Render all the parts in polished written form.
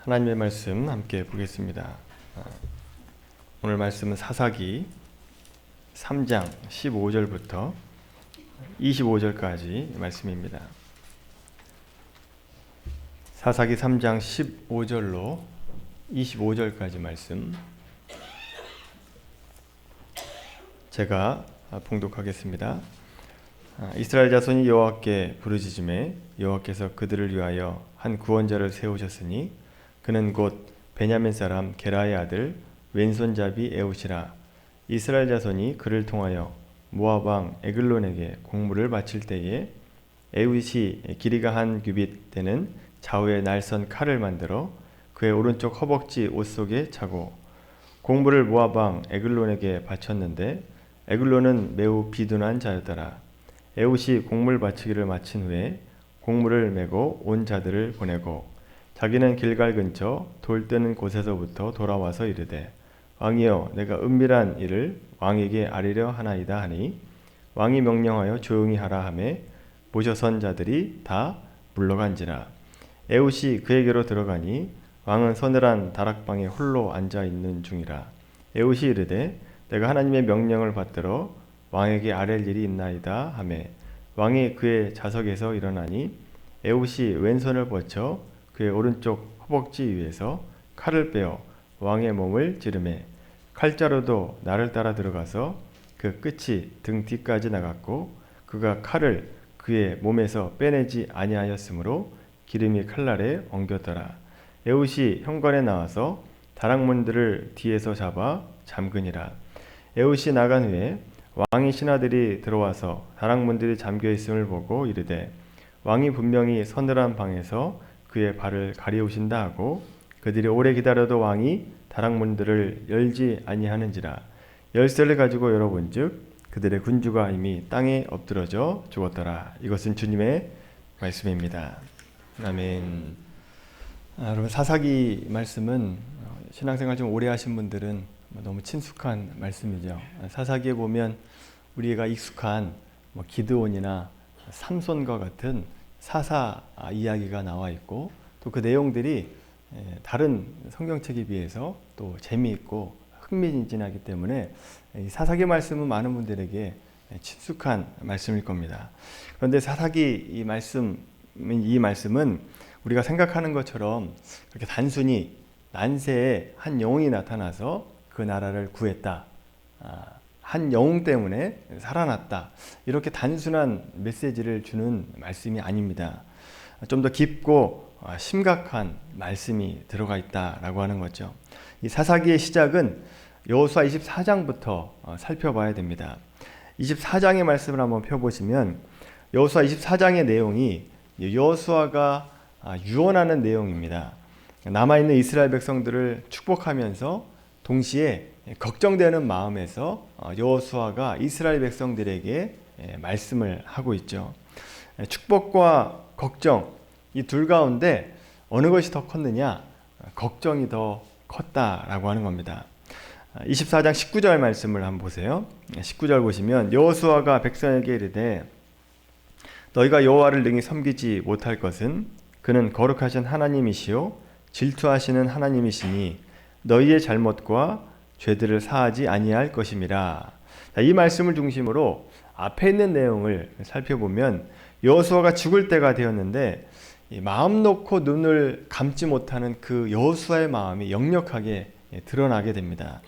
하나님의 말씀 함께 보겠습니다. 오늘 말씀은 사사기 3장 15절부터 25절까지 말씀입니다. 사사기 3장 15절로 25절까지 말씀 제가 봉독하겠습니다. 이스라엘 자손이 여호와께 부르짖음에 여호와께서 그들을 위하여 한 구원자를 세우셨으니 그는 곧 베냐민 사람 게라의 아들 왼손잡이 에웃이라. 이스라엘 자손이 그를 통하여 모압 왕 에글론에게 공물을 바칠 때에 에웃이 길이가 한 규빗 되는 좌우에 날선 칼을 만들어 그의 오른쪽 허벅지 옷 속에 차고 공물을 모압 왕 에글론에게 바쳤는데 에글론은 매우 비둔한 자였더라. 에웃이 공물 바치기를 마친 후에 공물을 메고 온 자들을 보내고 자기는 길갈 근처 돌 뜨는 곳에서부터 돌아와서 이르되 왕이여 내가 은밀한 일을 왕에게 아뢰려 하나이다 하니 왕이 명령하여 조용히 하라 하매 모셔선 자들이 다 물러간지라. 에웃이 그에게로 들어가니 왕은 서늘한 다락방에 홀로 앉아 있는 중이라. 에웃이 이르되 내가 하나님의 명령을 받들어 왕에게 아랠 일이 있나이다 하매 왕이 그의 자석에서 일어나니 에웃이 왼손을 뻗쳐 그의 오른쪽 허벅지 위에서 칼을 빼어 왕의 몸을 찌르매 칼자루도 나를 따라 들어가서 그 끝이 등 뒤까지 나갔고 그가 칼을 그의 몸에서 빼내지 아니하였으므로 기름이 칼날에 엉겼더라. 에웃이 현관에 나와서 다락문들을 뒤에서 잡아 잠그니라. 에웃이 나간 후에 왕의 신하들이 들어와서 다락문들이 잠겨 있음을 보고 이르되 왕이 분명히 서늘한 방에서 그의 발을 가리우신다 하고 그들이 오래 기다려도 왕이 다락문들을 열지 아니하는지라. 열쇠를 가지고 열어본즉 그들의 군주가 이미 땅에 엎드러져 죽었더라. 이것은 주님의 말씀입니다. 아멘. 여러분, 사사기 말씀은 신앙생활 좀 오래 하신 분들은 너무 친숙한 말씀이죠. 사사기에 보면 우리가 익숙한 기드온이나 삼손과 같은 사사 이야기가 나와 있고 또 그 내용들이 다른 성경책에 비해서 또 재미있고 흥미진진하기 때문에 이 사사기 말씀은 많은 분들에게 친숙한 말씀일 겁니다. 그런데 사사기 이 말씀은 우리가 생각하는 것처럼 그렇게 단순히 난세에 한 영웅이 나타나서 그 나라를 구했다, 한 영웅 때문에 살아났다, 이렇게 단순한 메시지를 주는 말씀이 아닙니다. 좀 더 깊고 심각한 말씀이 들어가 있다라고 하는 거죠. 이 사사기의 시작은 여호수아 24장부터 살펴봐야 됩니다. 24장의 말씀을 한번 펴보시면 여호수아 24장의 내용이 여호수아가 유언하는 내용입니다. 남아있는 이스라엘 백성들을 축복하면서 동시에 걱정되는 마음에서 여호수아가 이스라엘 백성들에게 말씀을 하고 있죠. 축복과 걱정, 이 둘 가운데 어느 것이 더 컸느냐? 걱정이 더 컸다라고 하는 겁니다. 24장 19절 말씀을 한번 보세요. 19절 보시면 여호수아가 백성에게 이르되 너희가 여호와를 능히 섬기지 못할 것은 그는 거룩하신 하나님이시요 질투하시는 하나님이시니 너희의 잘못과 죄들을 사하지 아니할 것임이라. 이 말씀을 중심으로 앞에 있는 내용을 살펴보면 여호수아가 죽을 때가 되었는데 마음 놓고 눈을 감지 못하는 그 여호수아의 마음이 역력하게 드러나게 됩니다.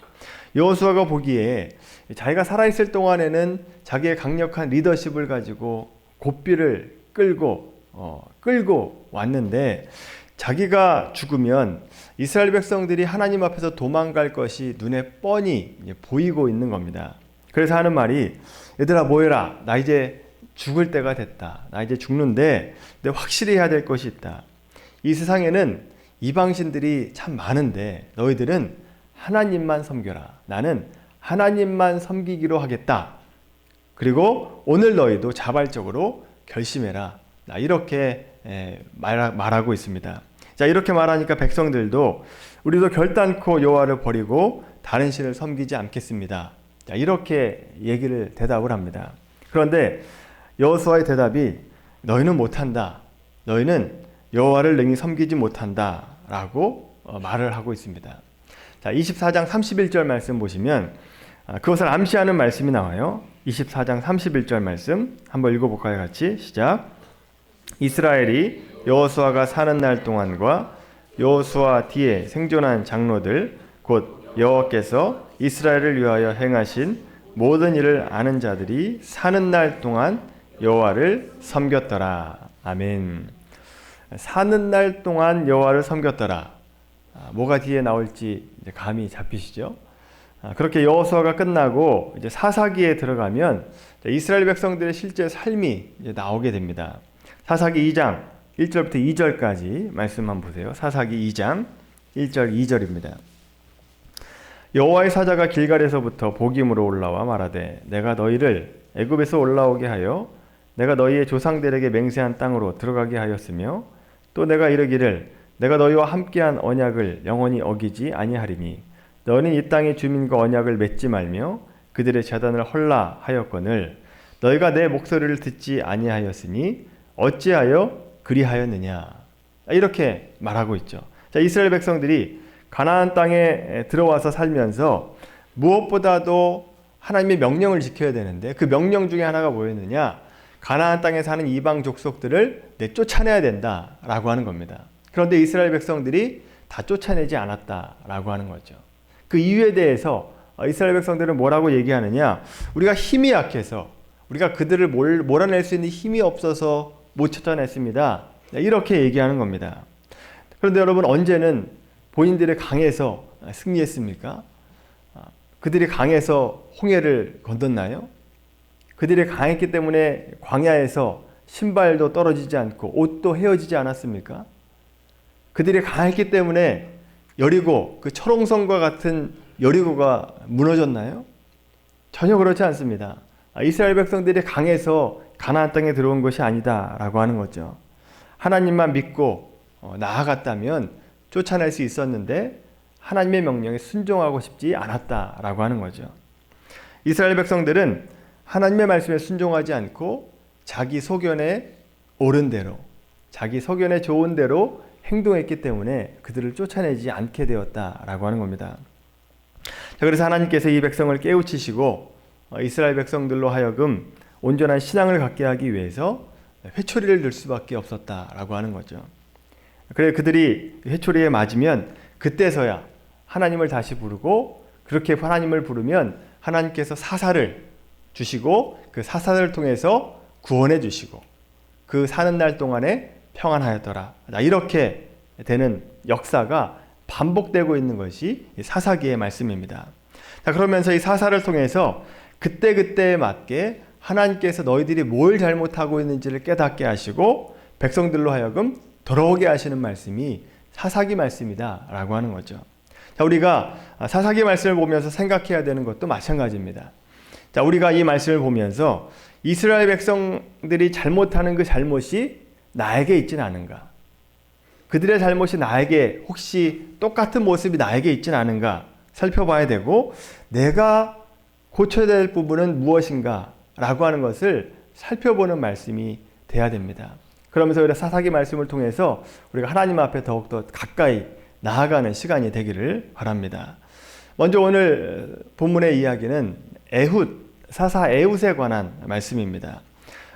여호수아가 보기에 자기가 살아있을 동안에는 자기의 강력한 리더십을 가지고 고삐를 끌고 왔는데 자기가 죽으면 이스라엘 백성들이 하나님 앞에서 도망갈 것이 눈에 뻔히 보이고 있는 겁니다. 그래서 하는 말이 얘들아 모여라. 나 이제 죽을 때가 됐다. 나 이제 죽는데 내가 확실히 해야 될 것이 있다. 이 세상에는 이방신들이 참 많은데 너희들은 하나님만 섬겨라. 나는 하나님만 섬기기로 하겠다. 그리고 오늘 너희도 자발적으로 결심해라. 나 이렇게 말하고 있습니다. 자, 이렇게 말하니까 백성들도 우리도 결단코 여호와를 버리고 다른 신을 섬기지 않겠습니다. 자, 이렇게 대답을 합니다. 그런데 여호수아의 대답이 너희는 못한다. 너희는 여호와를 능히 섬기지 못한다 라고 말을 하고 있습니다. 자, 24장 31절 말씀 보시면 그것을 암시하는 말씀이 나와요. 24장 31절 말씀 한번 읽어볼까요? 같이 시작. 이스라엘이 여호수아가 사는 날 동안과 여호수아 뒤에 생존한 장로들 곧 여호와께서 이스라엘을 위하여 행하신 모든 일을 아는 자들이 사는 날 동안 여호와를 섬겼더라. 아멘. 사는 날 동안 여호와를 섬겼더라. 뭐가 뒤에 나올지 이제 감이 잡히시죠? 그렇게 여호수아가 끝나고 이제 사사기에 들어가면 이스라엘 백성들의 실제 삶이 이제 나오게 됩니다. 사사기 2장 1절부터 2절까지 말씀 한번 보세요. 사사기 2장 1절 2절입니다. 여호와의 사자가 길갈에서부터 복임으로 올라와 말하되 내가 너희를 애굽에서 올라오게 하여 내가 너희의 조상들에게 맹세한 땅으로 들어가게 하였으며 또 내가 이르기를 내가 너희와 함께한 언약을 영원히 어기지 아니하리니 너희는 이 땅의 주민과 언약을 맺지 말며 그들의 제단을 헐라 하였거늘 너희가 내 목소리를 듣지 아니하였으니 어찌하여 그리하였느냐. 이렇게 말하고 있죠. 자, 이스라엘 백성들이 가나안 땅에 들어와서 살면서 무엇보다도 하나님의 명령을 지켜야 되는데 그 명령 중에 하나가 뭐였느냐? 가나안 땅에 사는 이방 족속들을 쫓아내야 된다라고 하는 겁니다. 그런데 이스라엘 백성들이 다 쫓아내지 않았다라고 하는 거죠. 그 이유에 대해서 이스라엘 백성들은 뭐라고 얘기하느냐? 우리가 힘이 약해서 우리가 그들을 몰아낼 수 있는 힘이 없어서 못 쫓아냈습니다. 이렇게 얘기하는 겁니다. 그런데 여러분 언제는 본인들이 강해서 승리했습니까? 그들이 강해서 홍해를 건넜나요? 그들이 강했기 때문에 광야에서 신발도 떨어지지 않고 옷도 헤어지지 않았습니까? 그들이 강했기 때문에 여리고 그 철옹성과 같은 여리고가 무너졌나요? 전혀 그렇지 않습니다. 이스라엘 백성들이 강해서 가나안 땅에 들어온 것이 아니다라고 하는 거죠. 하나님만 믿고 나아갔다면 쫓아낼 수 있었는데 하나님의 명령에 순종하고 싶지 않았다라고 하는 거죠. 이스라엘 백성들은 하나님의 말씀에 순종하지 않고 자기 소견에 옳은 대로, 자기 소견에 좋은 대로 행동했기 때문에 그들을 쫓아내지 않게 되었다라고 하는 겁니다. 자, 그래서 하나님께서 이 백성을 깨우치시고 이스라엘 백성들로 하여금 온전한 신앙을 갖게 하기 위해서 회초리를 들 수밖에 없었다라고 하는 거죠. 그래 그들이 회초리에 맞으면 그때서야 하나님을 다시 부르고 그렇게 하나님을 부르면 하나님께서 사사를 주시고 그 사사를 통해서 구원해 주시고 그 사는 날 동안에 평안하였더라. 이렇게 되는 역사가 반복되고 있는 것이 사사기의 말씀입니다. 자, 그러면서 이 사사를 통해서 그때그때에 맞게 하나님께서 너희들이 뭘 잘못하고 있는지를 깨닫게 하시고 백성들로 하여금 돌아오게 하시는 말씀이 사사기 말씀이다 라고 하는 거죠. 자, 우리가 사사기 말씀을 보면서 생각해야 되는 것도 마찬가지입니다. 자, 우리가 이 말씀을 보면서 이스라엘 백성들이 잘못하는 그 잘못이 나에게 있지는 않은가? 그들의 잘못이 나에게 혹시 똑같은 모습이 나에게 있지는 않은가? 살펴봐야 되고 내가 고쳐야 될 부분은 무엇인가? 라고 하는 것을 살펴보는 말씀이 돼야 됩니다. 그러면서 우리가 사사기 말씀을 통해서 우리가 하나님 앞에 더욱더 가까이 나아가는 시간이 되기를 바랍니다. 먼저 오늘 본문의 이야기는 에훗, 사사 에훗에 관한 말씀입니다.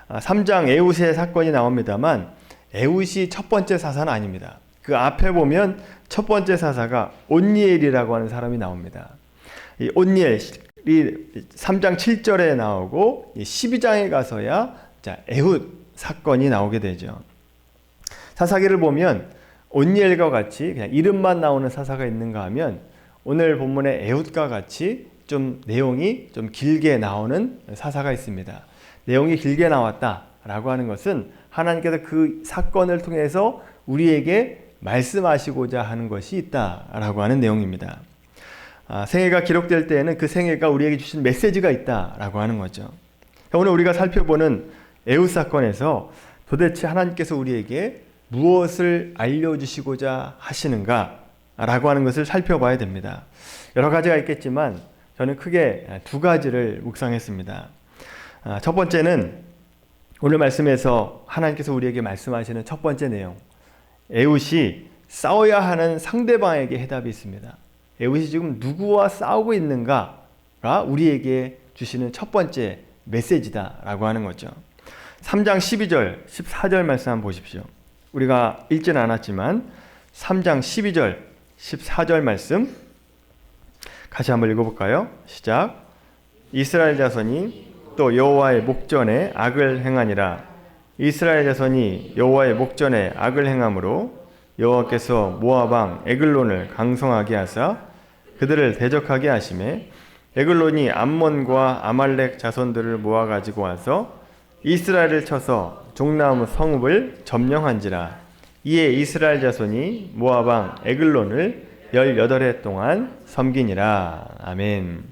3장 에훗의 사건이 나옵니다만 에훗이 첫 번째 사사는 아닙니다. 그 앞에 보면 첫 번째 사사가 온니엘이라고 하는 사람이 나옵니다. 이 온니엘이 3장 7절에 나오고 12장에 가서야 에훗 사건이 나오게 되죠. 사사기를 보면 온니엘과 같이 그냥 이름만 나오는 사사가 있는가 하면 오늘 본문의 에훗과 같이 좀 내용이 좀 길게 나오는 사사가 있습니다. 내용이 길게 나왔다라고 하는 것은 하나님께서 그 사건을 통해서 우리에게 말씀하시고자 하는 것이 있다라고 하는 내용입니다. 생애가 기록될 때에는 그 생애가 우리에게 주신 메시지가 있다라고 하는 거죠. 오늘 우리가 살펴보는 에훗 사건에서 도대체 하나님께서 우리에게 무엇을 알려주시고자 하시는가 라고 하는 것을 살펴봐야 됩니다. 여러 가지가 있겠지만 저는 크게 두 가지를 묵상했습니다. 첫 번째는 오늘 말씀에서 하나님께서 우리에게 말씀하시는 첫 번째 내용, 에훗이 싸워야 하는 상대방에게 해답이 있습니다. 에훗이 지금 누구와 싸우고 있는가가 우리에게 주시는 첫 번째 메시지다라고 하는 거죠. 3장 12절, 14절 말씀 한번 보십시오. 우리가 읽지는 않았지만 3장 12절, 14절 말씀 같이 한번 읽어볼까요? 시작. 이스라엘 자손이 또 여호와의 목전에 악을 행하니라. 이스라엘 자손이 여호와의 목전에 악을 행함으로 여호와께서 모압 왕 에글론을 강성하게 하사 그들을 대적하게 하심에 에글론이 암몬과 아말렉 자손들을 모아 가지고 와서 이스라엘을 쳐서 종나무 성읍을 점령한지라. 이에 이스라엘 자손이 모압 왕 에글론을 18해 동안 섬기니라. 아멘.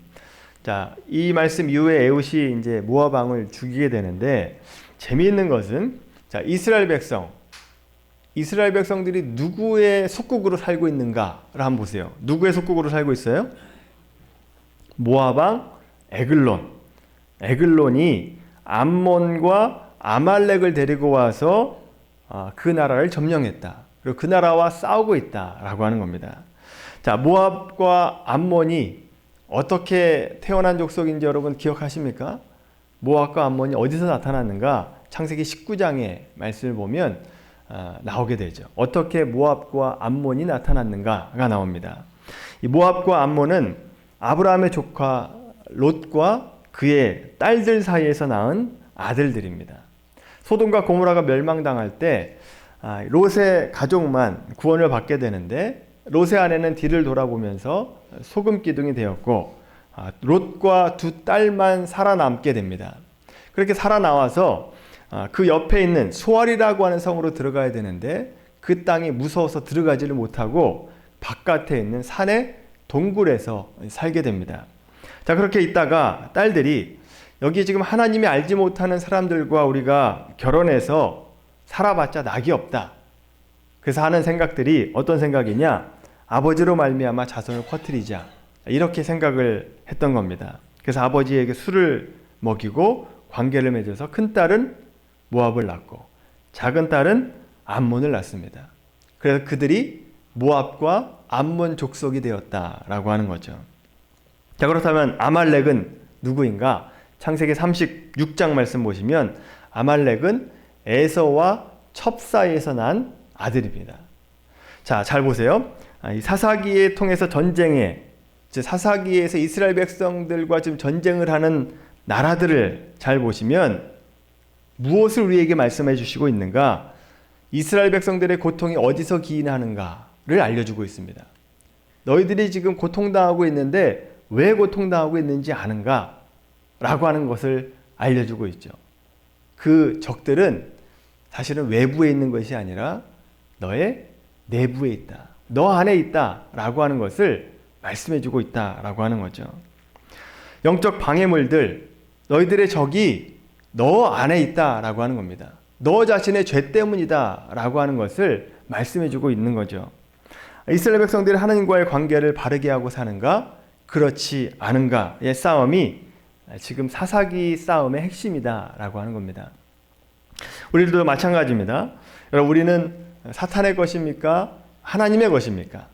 자, 이 말씀 이후에 에훗이 이제 모압 왕을 죽이게 되는데, 재미있는 것은 자, 이스라엘 백성들이 누구의 속국으로 살고 있는가를 한번 보세요. 누구의 속국으로 살고 있어요? 모압 왕 에글론. 에글론이 암몬과 아말렉을 데리고 와서 그 나라를 점령했다. 그리고 그 나라와 싸우고 있다라고 하는 겁니다. 자, 모압과 암몬이 어떻게 태어난 족속인지 여러분 기억하십니까? 모압과 암몬이 어디서 나타났는가? 창세기 19장의 말씀을 보면 나오게 되죠. 어떻게 모압과 암몬이 나타났는가가 나옵니다. 이 모압과 암몬은 아브라함의 조카 롯과 그의 딸들 사이에서 낳은 아들들입니다. 소돔과 고모라가 멸망당할 때 롯의 가족만 구원을 받게 되는데, 롯의 아내는 뒤를 돌아보면서 소금 기둥이 되었고 롯과 두 딸만 살아남게 됩니다. 그렇게 살아나와서 그 옆에 있는 소알이라고 하는 성으로 들어가야 되는데 그 땅이 무서워서 들어가지를 못하고 바깥에 있는 산의 동굴에서 살게 됩니다. 자, 그렇게 있다가 딸들이 여기 지금 하나님이 알지 못하는 사람들과 우리가 결혼해서 살아봤자 낙이 없다. 그래서 하는 생각들이 어떤 생각이냐? 아버지로 말미암아 자손을 퍼뜨리자. 이렇게 생각을 했던 겁니다. 그래서 아버지에게 술을 먹이고 관계를 맺어서 큰 딸은 모압을 낳고 작은 딸은 암몬을 낳습니다. 그래서 그들이 모압과 암몬 족속이 되었다라고 하는 거죠. 자, 그렇다면 아말렉은 누구인가? 창세기 36장 말씀 보시면 아말렉은 에서와 첩 사이에서 난 아들입니다. 자, 잘 보세요. 이 사사기에 통해서 사사기에서 이스라엘 백성들과 지금 전쟁을 하는 나라들을 잘 보시면 무엇을 우리에게 말씀해 주시고 있는가? 이스라엘 백성들의 고통이 어디서 기인하는가를 알려주고 있습니다. 너희들이 지금 고통당하고 있는데 왜 고통당하고 있는지 아는가? 라고 하는 것을 알려주고 있죠. 그 적들은 사실은 외부에 있는 것이 아니라 너의 내부에 있다. 너 안에 있다. 라고 하는 것을 말씀해 주고 있다. 라고 하는 거죠. 영적 방해물들, 너희들의 적이 너 안에 있다. 라고 하는 겁니다. 너 자신의 죄 때문이다. 라고 하는 것을 말씀해 주고 있는 거죠. 이스라엘 백성들이 하나님과의 관계를 바르게 하고 사는가? 그렇지 않은가의 싸움이 지금 사사기 싸움의 핵심이다. 라고 하는 겁니다. 우리들도 마찬가지입니다. 여러분, 우리는 사탄의 것입니까? 하나님의 것입니까?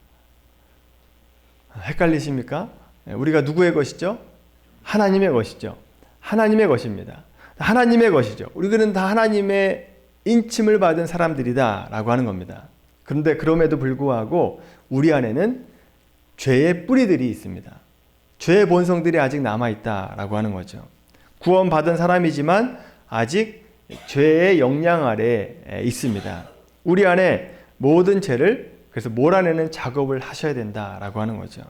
헷갈리십니까? 우리가 누구의 것이죠? 하나님의 것이죠. 하나님의 것입니다. 하나님의 것이죠. 우리는 다 하나님의 인침을 받은 사람들이다 라고 하는 겁니다. 그런데 그럼에도 불구하고 우리 안에는 죄의 뿌리들이 있습니다. 죄의 본성들이 아직 남아있다 라고 하는 거죠. 구원받은 사람이지만 아직 죄의 영향 아래 있습니다. 우리 안에 모든 죄를 그래서 몰아내는 작업을 하셔야 된다라고 하는 거죠.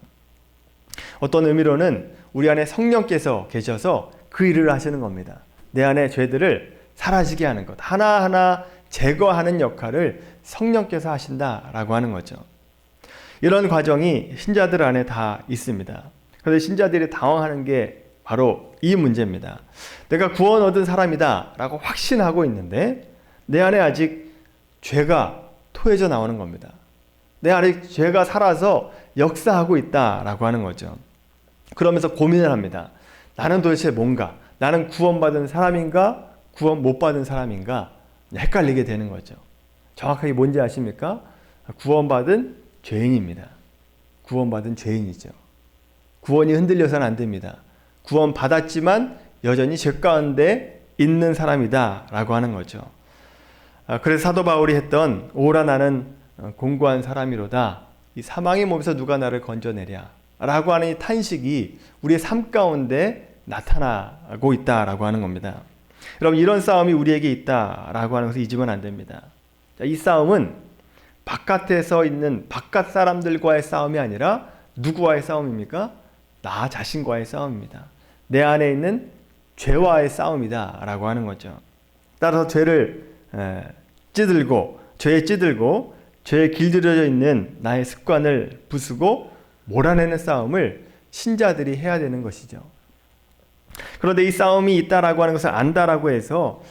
어떤 의미로는 우리 안에 성령께서 계셔서 그 일을 하시는 겁니다. 내 안에 죄들을 사라지게 하는 것, 하나하나 제거하는 역할을 성령께서 하신다라고 하는 거죠. 이런 과정이 신자들 안에 다 있습니다. 그래서 신자들이 당황하는 게 바로 이 문제입니다. 내가 구원 얻은 사람이다 라고 확신하고 있는데 내 안에 아직 죄가 토해져 나오는 겁니다. 내 안에 죄가 살아서 역사하고 있다라고 하는 거죠. 그러면서 고민을 합니다. 나는 도대체 뭔가? 나는 구원받은 사람인가? 구원 못 받은 사람인가? 헷갈리게 되는 거죠. 정확하게 뭔지 아십니까? 구원받은 죄인입니다. 구원받은 죄인이죠. 구원이 흔들려서는 안 됩니다. 구원받았지만 여전히 죄 가운데 있는 사람이다 라고 하는 거죠. 그래서 사도 바울이 했던 오라 나는 공고한 사람이로다. 이 사망의 몸에서 누가 나를 건져내랴 라고 하는 이 탄식이 우리의 삶 가운데 나타나고 있다라고 하는 겁니다. 여러분, 이런 싸움이 우리에게 있다라고 하는 것을 잊으면 안 됩니다. 이 싸움은 바깥에서 있는 바깥 사람들과의 싸움이 아니라 누구와의 싸움입니까? 나 자신과의 싸움입니다. 내 안에 있는 죄와의 싸움이다 라고 하는 거죠. 따라서 죄에 찌들고 죄에 길들여져 있는 나의 습관을 부수고 몰아내는 싸움을 신자들이 해야 되는 것이죠. 그런데 이 싸움이 있다라고 하는 것을 안다라고 해서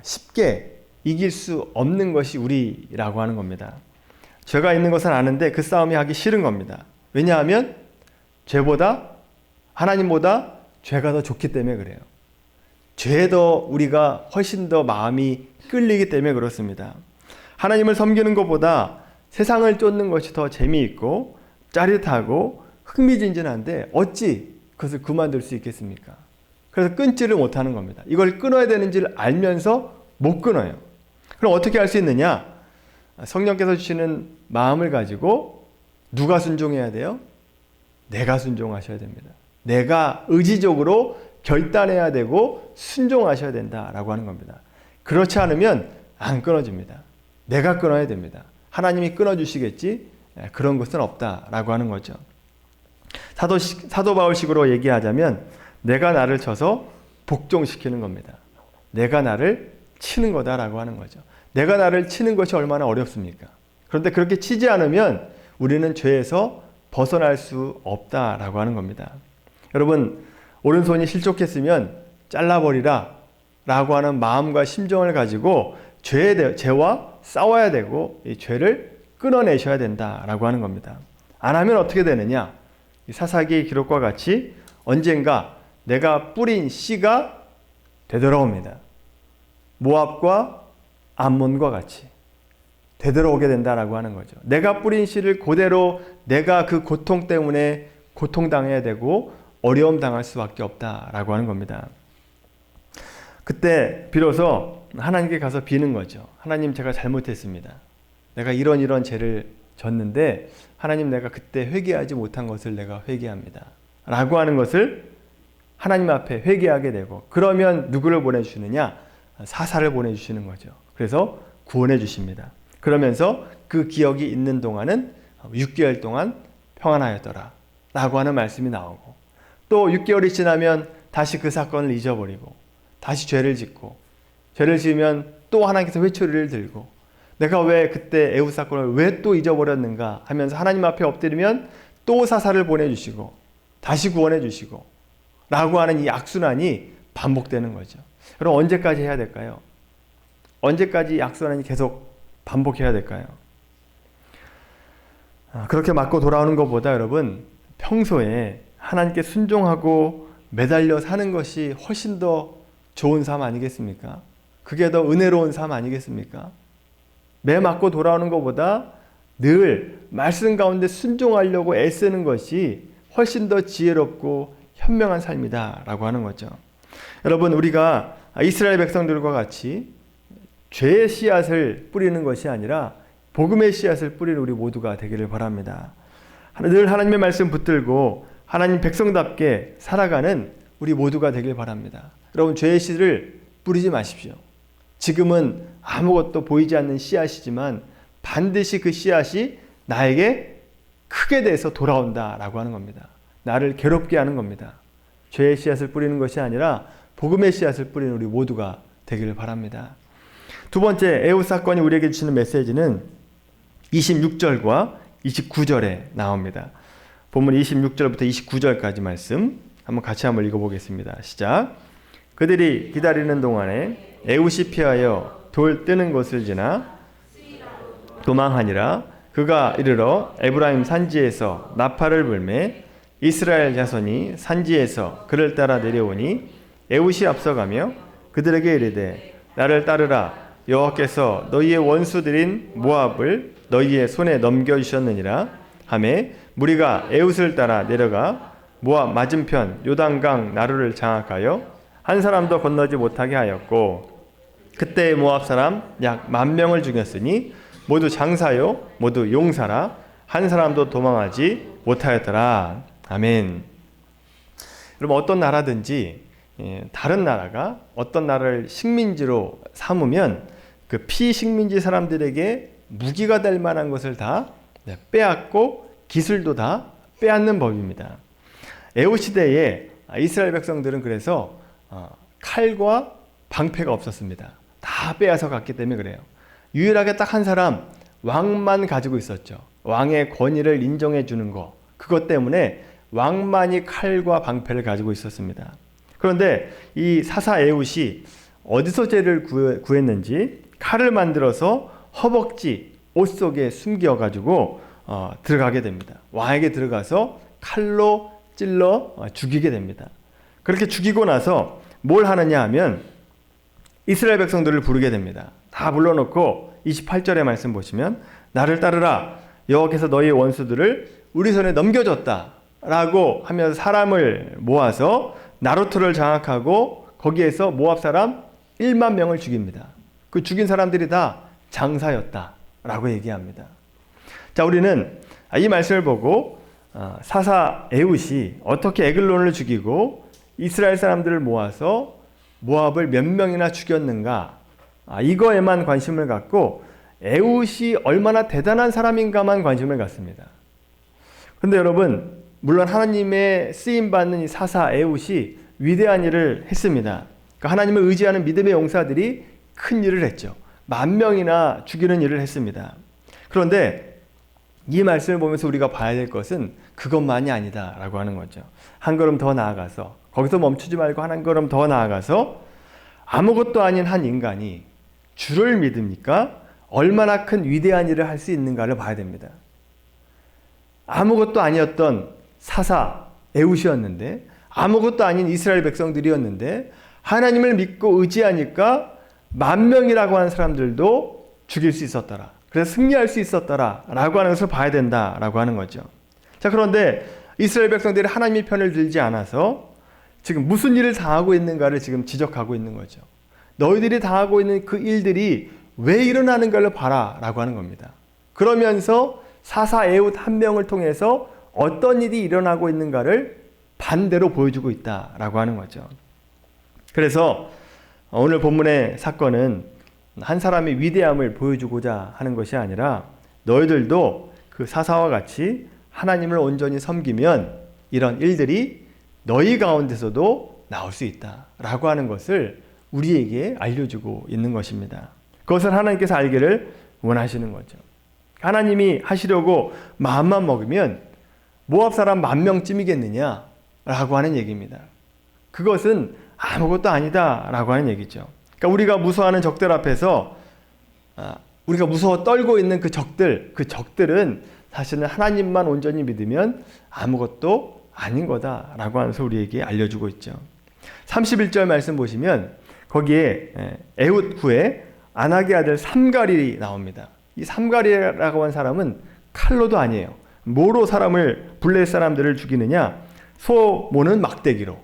쉽게 이길 수 없는 것이 우리라고 하는 겁니다. 죄가 있는 것은 아는데 그 싸움이 하기 싫은 겁니다. 왜냐하면 죄보다 하나님보다 죄가 더 좋기 때문에 그래요. 죄에 더 우리가 훨씬 더 마음이 끌리기 때문에 그렇습니다. 하나님을 섬기는 것보다 세상을 쫓는 것이 더 재미있고 짜릿하고 흥미진진한데 어찌 그것을 그만둘 수 있겠습니까? 그래서 끊지를 못하는 겁니다. 이걸 끊어야 되는지를 알면서 못 끊어요. 그럼 어떻게 할 수 있느냐? 성령께서 주시는 마음을 가지고 누가 순종해야 돼요? 내가 순종하셔야 됩니다. 내가 의지적으로 결단해야 되고 순종하셔야 된다라고 하는 겁니다. 그렇지 않으면 안 끊어집니다. 내가 끊어야 됩니다. 하나님이 끊어주시겠지? 그런 것은 없다라고 하는 거죠. 사도 바울식으로 얘기하자면 내가 나를 쳐서 복종시키는 겁니다. 내가 나를 치는 거다라고 하는 거죠. 내가 나를 치는 것이 얼마나 어렵습니까? 그런데 그렇게 치지 않으면 우리는 죄에서 벗어날 수 없다라고 하는 겁니다. 여러분, 오른손이 실족했으면 잘라버리라 라고 하는 마음과 심정을 가지고 죄와 싸워야 되고 이 죄를 끊어내셔야 된다라고 하는 겁니다. 안 하면 어떻게 되느냐? 사사기의 기록과 같이 언젠가 내가 뿌린 씨가 되돌아옵니다. 모압과 암몬과 같이 되돌아오게 된다라고 하는 거죠. 내가 뿌린 씨를 그대로 내가 그 고통 때문에 고통당해야 되고 어려움 당할 수밖에 없다라고 하는 겁니다. 그때 비로소 하나님께 가서 비는 거죠. 하나님, 제가 잘못했습니다. 내가 이런 죄를 졌는데 하나님, 내가 그때 회개하지 못한 것을 내가 회개합니다 라고 하는 것을 하나님 앞에 회개하게 되고, 그러면 누구를 보내주시느냐? 사사를 보내주시는 거죠. 그래서 구원해 주십니다. 그러면서 그 기억이 있는 동안은 6개월 동안 평안하였더라 라고 하는 말씀이 나오고, 또 6개월이 지나면 다시 그 사건을 잊어버리고 다시 죄를 짓고, 죄를 지으면 또 하나님께서 회초리를 들고 내가 왜 그때 에훗 사건을 왜 또 잊어버렸는가 하면서 하나님 앞에 엎드리면 또 사사를 보내주시고 다시 구원해 주시고 라고 하는 이 악순환이 반복되는 거죠. 그럼 언제까지 해야 될까요? 언제까지 악순환이 계속 반복해야 될까요? 그렇게 맞고 돌아오는 것보다 여러분, 평소에 하나님께 순종하고 매달려 사는 것이 훨씬 더 좋은 삶 아니겠습니까? 그게 더 은혜로운 삶 아니겠습니까? 매 맞고 돌아오는 것보다 늘 말씀 가운데 순종하려고 애쓰는 것이 훨씬 더 지혜롭고 현명한 삶이다 라고 하는 거죠. 여러분, 우리가 이스라엘 백성들과 같이 죄의 씨앗을 뿌리는 것이 아니라 복음의 씨앗을 뿌리는 우리 모두가 되기를 바랍니다. 늘 하나님의 말씀 붙들고 하나님 백성답게 살아가는 우리 모두가 되길 바랍니다. 여러분, 죄의 씨를 뿌리지 마십시오. 지금은 아무것도 보이지 않는 씨앗이지만 반드시 그 씨앗이 나에게 크게 돼서 돌아온다라고 하는 겁니다. 나를 괴롭게 하는 겁니다. 죄의 씨앗을 뿌리는 것이 아니라 복음의 씨앗을 뿌리는 우리 모두가 되기를 바랍니다. 두 번째, 에훗 사건이 우리에게 주시는 메시지는 26절과 29절에 나옵니다. 본문 26절부터 29절까지 말씀 한번 같이 읽어보겠습니다. 시작. 그들이 기다리는 동안에 에훗이 피하여 돌 뜨는 곳을 지나 도망하니라. 그가 이르러 에브라임 산지에서 나팔을 불매 이스라엘 자손이 산지에서 그를 따라 내려오니 에훗이 앞서가며 그들에게 이르되 나를 따르라. 여호와께서 너희의 원수들인 모압을 너희의 손에 넘겨주셨느니라 하매 무리가 에웃을 따라 내려가 모압 맞은편 요단강 나루를 장악하여 한 사람도 건너지 못하게 하였고 그때 모압 사람 약 10,000명을 죽였으니 모두 장사요 모두 용사라 한 사람도 도망하지 못하였더라. 아멘. 여러분 어떤 나라든지 다른 나라가 어떤 나라를 식민지로 삼으면 그 피식민지 사람들에게 무기가 될 만한 것을 다 빼앗고 기술도 다 빼앗는 법입니다. 에호 시대에 이스라엘 백성들은 그래서 칼과 방패가 없었습니다. 다 빼앗아 갔기 때문에 그래요. 유일하게 딱 한 사람 왕만 가지고 있었죠. 왕의 권위를 인정해 주는 거. 그것 때문에 왕만이 칼과 방패를 가지고 있었습니다. 그런데 이 사사 에웃이 어디서 죄를 구했는지 칼을 만들어서 허벅지 옷 속에 숨겨가지고 들어가게 됩니다. 왕에게 들어가서 칼로 찔러 죽이게 됩니다. 그렇게 죽이고 나서 뭘 하느냐 하면 이스라엘 백성들을 부르게 됩니다. 다 불러놓고 28절의 말씀 보시면 나를 따르라 여호와께서 너희의 원수들을 우리 손에 넘겨줬다 라고 하면서 사람을 모아서 나루토를 장악하고 거기에서 모압 사람 10,000명을 죽입니다. 그 죽인 사람들이 다 장사였다 라고 얘기합니다. 자, 우리는 이 말씀을 보고 사사 에웃이 어떻게 에글론을 죽이고 이스라엘 사람들을 모아서 모압을 몇 명이나 죽였는가 이거에만 관심을 갖고 에웃이 얼마나 대단한 사람인가만 관심을 갖습니다. 그런데 여러분 물론 하나님의 쓰임받는 이 사사 에웃이 위대한 일을 했습니다. 그러니까 하나님을 의지하는 믿음의 용사들이 큰 일을 했죠. 10,000명이나 죽이는 일을 했습니다. 그런데 이 말씀을 보면서 우리가 봐야 될 것은 그것만이 아니다 라고 하는 거죠. 한 걸음 더 나아가서 거기서 멈추지 말고 한 걸음 더 나아가서 아무것도 아닌 한 인간이 주를 믿으니까 얼마나 큰 위대한 일을 할 수 있는가를 봐야 됩니다. 아무것도 아니었던 사사 에웃이었는데 아무것도 아닌 이스라엘 백성들이었는데 하나님을 믿고 의지하니까 10,000명이라고 하는 사람들도 죽일 수 있었더라. 그래서 승리할 수 있었더라 라고 하는 것을 봐야 된다라고 하는 거죠. 자, 그런데 이스라엘 백성들이 하나님의 편을 들지 않아서 지금 무슨 일을 당하고 있는가를 지금 지적하고 있는 거죠. 너희들이 당하고 있는 그 일들이 왜 일어나는가를 봐라 라고 하는 겁니다. 그러면서 사사 에웃 한 명을 통해서 어떤 일이 일어나고 있는가를 반대로 보여주고 있다라고 하는 거죠. 그래서 오늘 본문의 사건은 한 사람의 위대함을 보여주고자 하는 것이 아니라 너희들도 그 사사와 같이 하나님을 온전히 섬기면 이런 일들이 너희 가운데서도 나올 수 있다라고 하는 것을 우리에게 알려주고 있는 것입니다. 그것을 하나님께서 알기를 원하시는 거죠. 하나님이 하시려고 마음만 먹으면 모압 사람 10,000명쯤이겠느냐 라고 하는 얘기입니다. 그것은 아무것도 아니다 라고 하는 얘기죠. 그러니까 우리가 무서워하는 적들 앞에서 우리가 무서워 떨고 있는 그 적들은 사실은 하나님만 온전히 믿으면 아무것도 아닌 거다라고 하면서 우리에게 알려주고 있죠. 31절 말씀 보시면 거기에 에훗 후에 아낙의 아들 삼갈이 나옵니다. 이 삼갈이라고 한 사람은 칼로도 아니에요. 뭐로 블레셋 사람들을 죽이느냐? 소모는 막대기로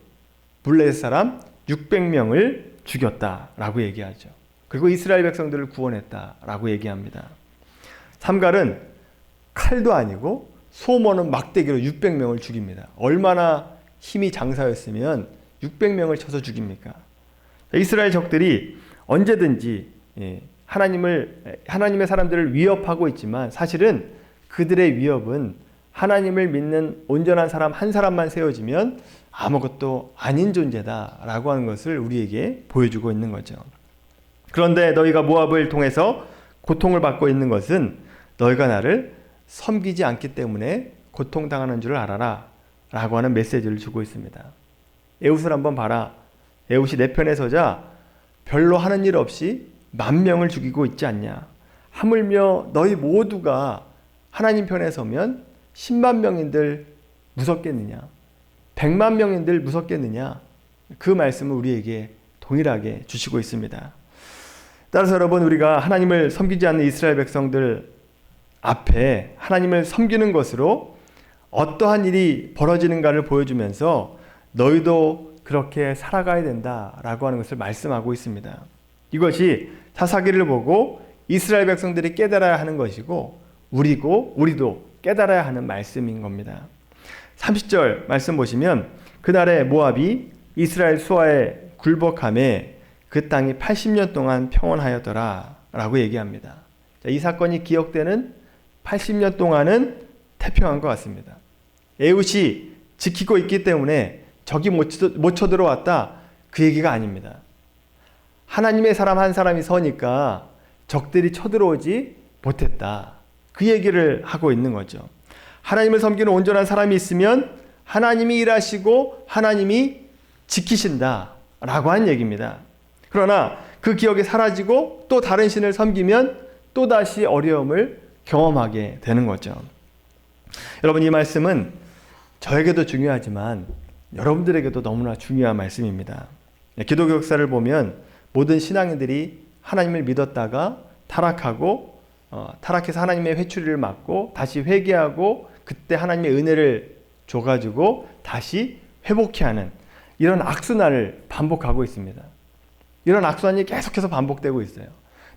블레셋 사람 600명을 죽였다라고 얘기하죠. 그리고 이스라엘 백성들을 구원했다라고 얘기합니다. 삼갈은 칼도 아니고 소모는 막대기로 600명을 죽입니다. 얼마나 힘이 장사였으면 600명을 쳐서 죽입니까? 이스라엘 적들이 언제든지 하나님의 사람들을 위협하고 있지만 사실은 그들의 위협은 하나님을 믿는 온전한 사람 한 사람만 세워지면 아무것도 아닌 존재다라고 하는 것을 우리에게 보여주고 있는 거죠. 그런데 너희가 모압을 통해서 고통을 받고 있는 것은 너희가 나를 섬기지 않기 때문에 고통당하는 줄 알아라 라고 하는 메시지를 주고 있습니다. 에웃을 한번 봐라. 에웃이 내 편에 서자 별로 하는 일 없이 10,000명을 죽이고 있지 않냐. 하물며 너희 모두가 하나님 편에 서면 100,000명인들 무섭겠느냐, 100,000명인들 무섭겠느냐. 그 말씀을 우리에게 동일하게 주시고 있습니다. 따라서 여러분, 우리가 하나님을 섬기지 않는 이스라엘 백성들 앞에 하나님을 섬기는 것으로 어떠한 일이 벌어지는가를 보여주면서 너희도 그렇게 살아가야 된다라고 하는 것을 말씀하고 있습니다. 이것이 사사기를 보고 이스라엘 백성들이 깨달아야 하는 것이고 우리도 깨달아야 하는 말씀인 겁니다. 30절 말씀 보시면 그날에 모압이 이스라엘 수하에 굴복함에 그 땅이 80년 동안 평온하였더라 라고 얘기합니다. 이 사건이 기억되는 80년 동안은 태평한 것 같습니다. 에훗이 지키고 있기 때문에 적이 못 쳐들어왔다, 그 얘기가 아닙니다. 하나님의 사람 한 사람이 서니까 적들이 쳐들어오지 못했다, 그 얘기를 하고 있는 거죠. 하나님을 섬기는 온전한 사람이 있으면 하나님이 일하시고 하나님이 지키신다 라고 하는 얘기입니다. 그러나 그 기억이 사라지고 또 다른 신을 섬기면 또다시 어려움을 경험하게 되는 거죠. 여러분, 이 말씀은 저에게도 중요하지만 여러분들에게도 너무나 중요한 말씀입니다. 기독교 역사를 보면 모든 신앙인들이 하나님을 믿었다가 타락해서 하나님의 회초리를 맞고 다시 회개하고 그때 하나님의 은혜를 줘가지고 다시 회복해 하는 이런 악순환을 반복하고 있습니다. 이런 악순환이 계속해서 반복되고 있어요.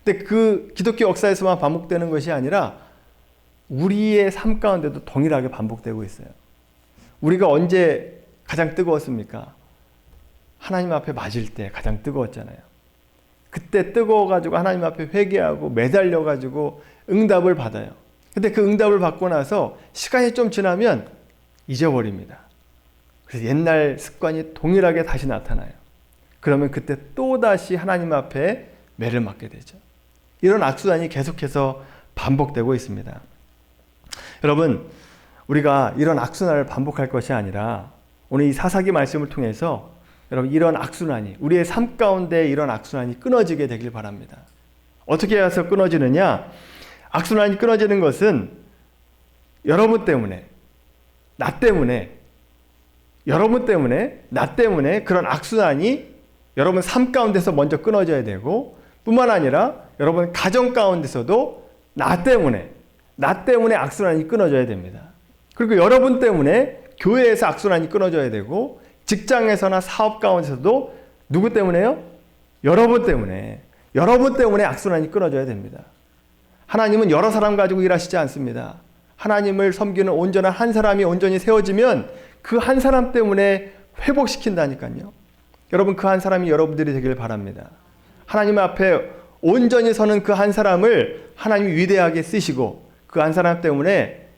근데 그 기독교 역사에서만 반복되는 것이 아니라 우리의 삶 가운데도 동일하게 반복되고 있어요. 우리가 언제 가장 뜨거웠습니까? 하나님 앞에 맞을 때 가장 뜨거웠잖아요. 그때 뜨거워가지고 하나님 앞에 회개하고 매달려가지고 응답을 받아요. 근데 그 응답을 받고 나서 시간이 좀 지나면 잊어버립니다. 그래서 옛날 습관이 동일하게 다시 나타나요. 그러면 그때 또다시 하나님 앞에 매를 맞게 되죠. 이런 악순환이 계속해서 반복되고 있습니다. 여러분, 우리가 이런 악순환을 반복할 것이 아니라 오늘 이 사사기 말씀을 통해서 여러분, 이런 악순환이, 우리의 삶 가운데 이런 악순환이 끊어지게 되길 바랍니다. 어떻게 해서 끊어지느냐? 악순환이 끊어지는 것은 여러분 때문에, 나 때문에, 여러분 때문에, 나 때문에 그런 악순환이 여러분 삶 가운데서 먼저 끊어져야 되고, 뿐만 아니라 여러분 가정 가운데서도 나 때문에 악순환이 끊어져야 됩니다. 그리고 여러분 때문에 교회에서 악순환이 끊어져야 되고, 직장에서나 사업 가운데서도 누구 때문에요? 여러분 때문에 악순환이 끊어져야 됩니다. 하나님은 여러 사람 가지고 일하시지 않습니다. 하나님을 섬기는 온전한 한 사람이 온전히 세워지면 그 한 사람 때문에 회복시킨다니까요. 여러분, 그 한 사람이 여러분들이 되길 바랍니다. 하나님 앞에 온전히 서는 그 한 사람을 하나님이 위대하게 쓰시고, 그 한 사람 때문에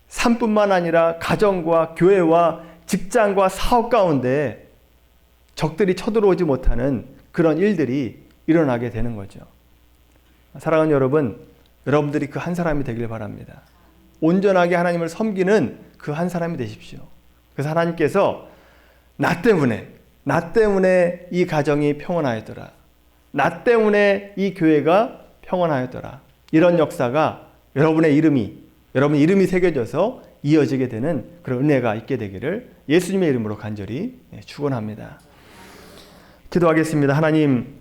삶뿐만 아니라 가정과 교회와 직장과 사업 가운데 적들이 쳐들어오지 못하는 그런 일들이 일어나게 되는 거죠. 사랑하는 여러분, 여러분들이 그 한 사람이 되길 바랍니다. 온전하게 하나님을 섬기는 그 한 사람이 되십시오. 그래서 하나님께서 나 때문에 이 가정이 평온하였더라, 나 때문에 이 교회가 평온하였더라, 이런 역사가 여러분 이름이 새겨져서 이어지게 되는 그런 은혜가 있게 되기를 예수님의 이름으로 간절히 축원합니다. 기도하겠습니다. 하나님,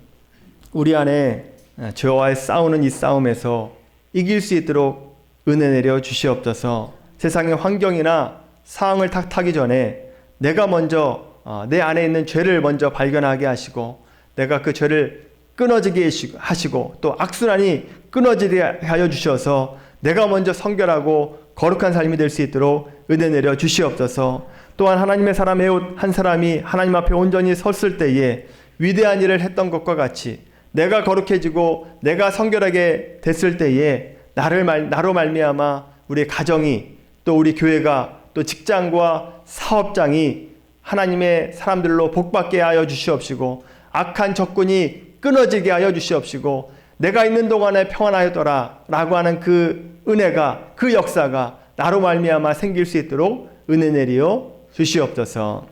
우리 안에 죄와의 싸우는 이 싸움에서 이길 수 있도록 은혜 내려 주시옵소서. 세상의 환경이나 상황을 탓하기 전에 내가 먼저 내 안에 있는 죄를 먼저 발견하게 하시고, 내가 그 죄를 끊어지게 하시고, 또 악순환이 끊어지게 하여 주셔서 내가 먼저 성결하고 거룩한 삶이 될 수 있도록 은혜 내려 주시옵소서. 또한 하나님의 사람 에훗 한 사람이 하나님 앞에 온전히 섰을 때에 위대한 일을 했던 것과 같이 내가 거룩해지고 내가 성결하게 됐을 때에 나로 말미암아 우리 가정이, 또 우리 교회가, 또 직장과 사업장이 하나님의 사람들로 복받게 하여 주시옵시고, 악한 적군이 끊어지게 하여 주시옵시고, 내가 있는 동안에 평안하였더라 라고 하는 그 은혜가, 그 역사가 나로 말미암아 생길 수 있도록 은혜 내리어 주시옵소서.